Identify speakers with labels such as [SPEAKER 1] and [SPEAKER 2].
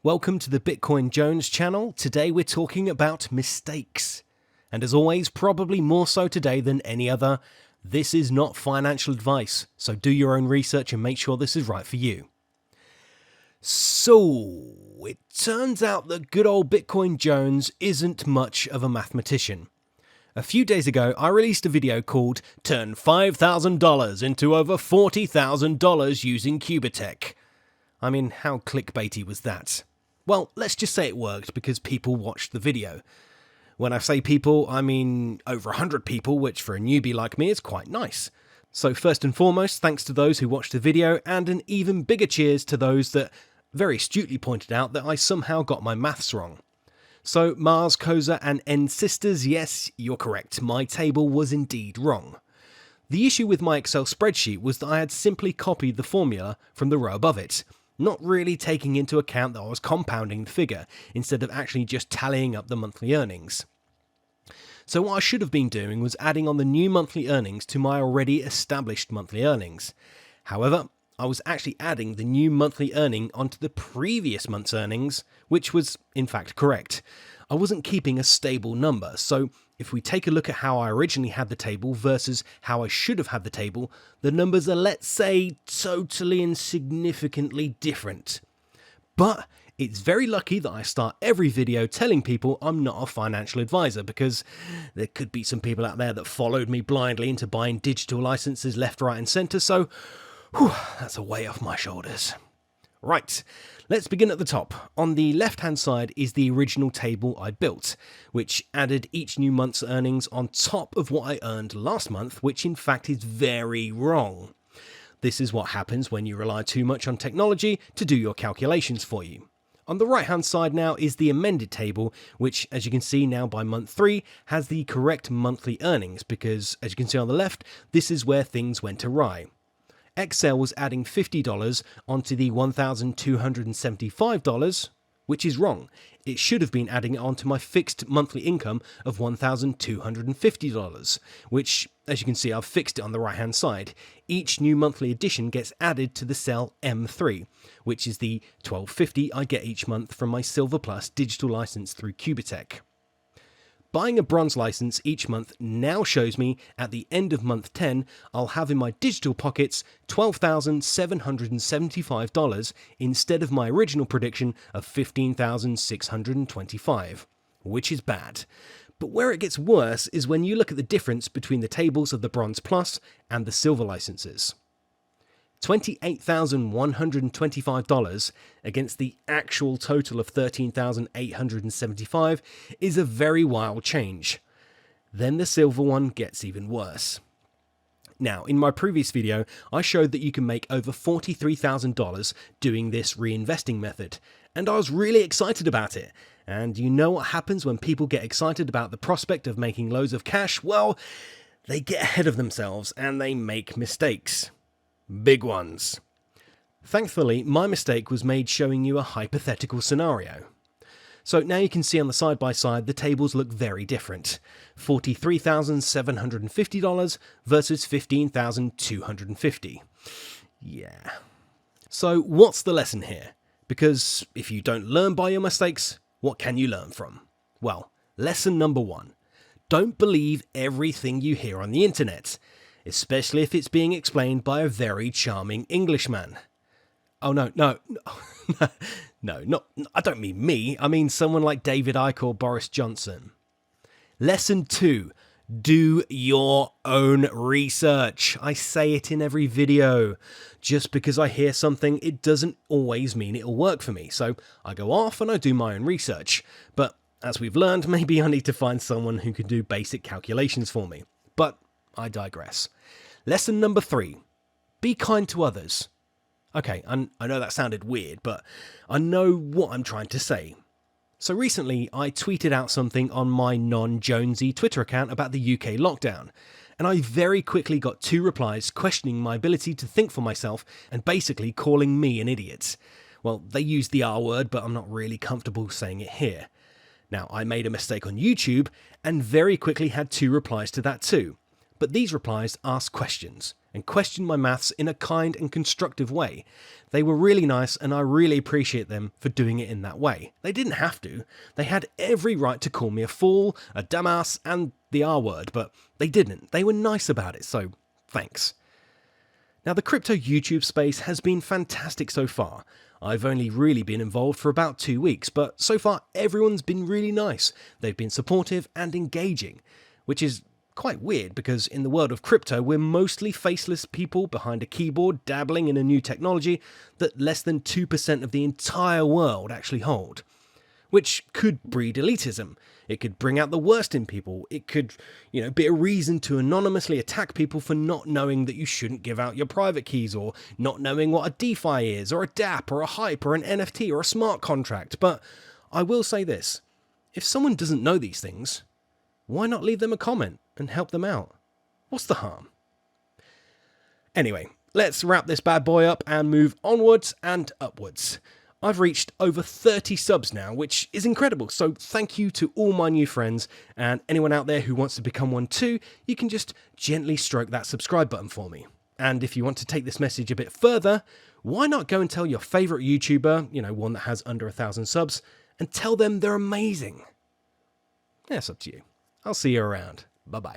[SPEAKER 1] Welcome to the Bitcoin Jones channel. Today we're talking about mistakes. And as always, probably more so today than any other, this is not financial advice, so do your own research and make sure this is right for you. So, it turns out that good old Bitcoin Jones isn't much of a mathematician. A few days ago, I released a video called Turn $5,000 into over $40,000 using QubitTech. I mean, how clickbaity was that? Well, let's just say it worked because people watched the video. When I say people, I mean over 100 people, which for a newbie like me is quite nice. So first and foremost, thanks to those who watched the video, and an even bigger cheers to those that very astutely pointed out that I somehow got my maths wrong. So Mars, Koza and N Sisters, yes, you're correct, my table was indeed wrong. The issue with my Excel spreadsheet was that I had simply copied the formula from the row above it, not really taking into account that I was compounding the figure, instead of actually just tallying up the monthly earnings. So what I should have been doing was adding on the new monthly earnings to my already established monthly earnings. However, I was actually adding the new monthly earning onto the previous month's earnings, which was in fact correct. I wasn't keeping a stable number, so if we take a look at how I originally had the table versus how I should have had the table, the numbers are, let's say, totally and significantly different. But it's very lucky that I start every video telling people I'm not a financial advisor, because there could be some people out there that followed me blindly into buying digital licenses left, right and centre, so that's a weight off my shoulders. Right, let's begin at the top. On the left hand side is the original table I built, which added each new month's earnings on top of what I earned last month, which in fact is very wrong. This is what happens when you rely too much on technology to do your calculations for you. On the right hand side now is the amended table, which as you can see now by month 3 has the correct monthly earnings, because as you can see on the left, this is where things went awry. Excel was adding $50 onto the $1,275, which is wrong. It should have been adding it onto my fixed monthly income of $1,250, which, as you can see, I've fixed it on the right hand side. Each new monthly addition gets added to the cell M3, which is the $1,250 I get each month from my Silver Plus digital license through QubitTech. Buying a bronze license each month now shows me at the end of month 10, I'll have in my digital pockets $12,775 instead of my original prediction of $15,625, which is bad. But where it gets worse is when you look at the difference between the tables of the bronze plus and the silver licenses. $28,125 against the actual total of $13,875 is a very wild change. Then the silver one gets even worse. Now, in my previous video, I showed that you can make over $43,000 doing this reinvesting method, and I was really excited about it. And you know what happens when people get excited about the prospect of making loads of cash? Well, they get ahead of themselves and they make mistakes. Big ones. Thankfully, my mistake was made showing you a hypothetical scenario. So now you can see on the side by side the tables look very different. $43,750 versus $15,250. Yeah. So what's the lesson here? Because if you don't learn by your mistakes, what can you learn from? Well, lesson number 1. Don't believe everything you hear on the internet, especially if it's being explained by a very charming Englishman. Oh no, I don't mean me, I mean someone like David Icke or Boris Johnson. Lesson 2, do your own research. I say it in every video. Just because I hear something, it doesn't always mean it'll work for me, so I go off and I do my own research. But as we've learned, maybe I need to find someone who can do basic calculations for me. But I digress. Lesson number 3, be kind to others. Okay, I know that sounded weird, but I know what I'm trying to say. So recently, I tweeted out something on my non-Jonesy Twitter account about the UK lockdown, and I very quickly got 2 replies questioning my ability to think for myself and basically calling me an idiot. Well, they used the R word, but I'm not really comfortable saying it here. Now, I made a mistake on YouTube and very quickly had 2 replies to that too. But these replies ask questions, and question my maths in a kind and constructive way. They were really nice, and I really appreciate them for doing it in that way. They didn't have to. They had every right to call me a fool, a dumbass, and the R word, but they didn't. They were nice about it, so thanks. Now, the crypto YouTube space has been fantastic so far. I've only really been involved for about 2 weeks, but so far everyone's been really nice. They've been supportive and engaging, which is quite weird because in the world of crypto, we're mostly faceless people behind a keyboard dabbling in a new technology that less than 2% of the entire world actually hold. Which could breed elitism. It could bring out the worst in people. It could, be a reason to anonymously attack people for not knowing that you shouldn't give out your private keys, or not knowing what a DeFi is, or a dApp, or a hype, or an NFT, or a smart contract. But I will say this, if someone doesn't know these things, why not leave them a comment and help them out? What's the harm? Anyway, let's wrap this bad boy up and move onwards and upwards. I've reached over 30 subs now, which is incredible, so thank you to all my new friends, and anyone out there who wants to become one too, you can just gently stroke that subscribe button for me. And if you want to take this message a bit further, why not go and tell your favourite YouTuber, one that has under 1,000 subs, and tell them they're amazing? Yeah, it's up to you. I'll see you around. Bye-bye.